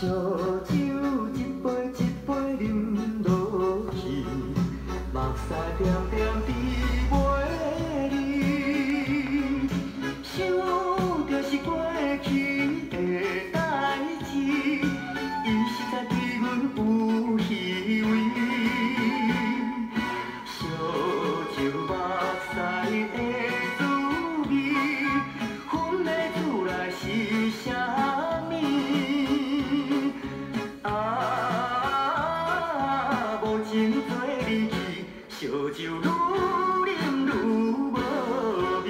烧酒一杯一杯饮落去，目屎点点滴袂离。想着是过去的代志，伊实在对阮有虚伪。烧酒目屎的滋味，分得出来是啥物？无情做离去，烧酒愈饮愈无味。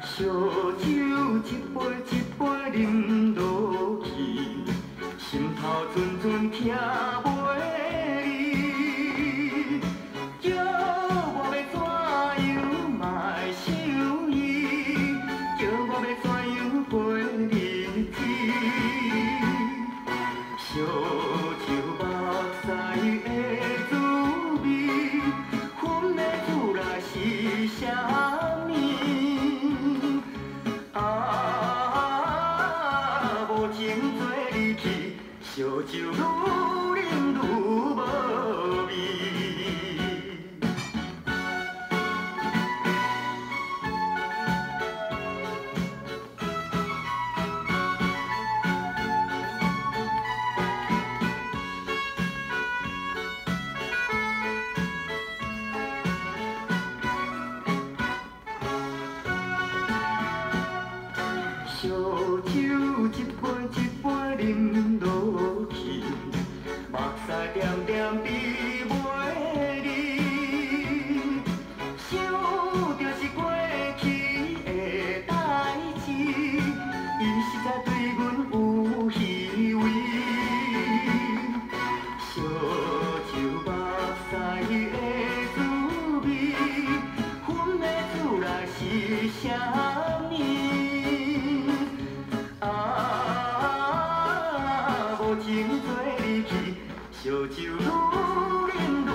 烧酒一杯一杯饮落去，心头阵阵疼袂离。叫我要怎样嘛会想伊，叫我要怎样过日子。烧酒目屎的滋味，分得出来是啥物？无情做离去，烧酒愈饮愈无味。烧酒一杯一杯饮落去，目屎点点滴袂离。想着是过去的代志，伊实在对阮有虚伪。烧酒目屎的滋味，分得出来是啥物？无情做离去，烧酒愈饮愈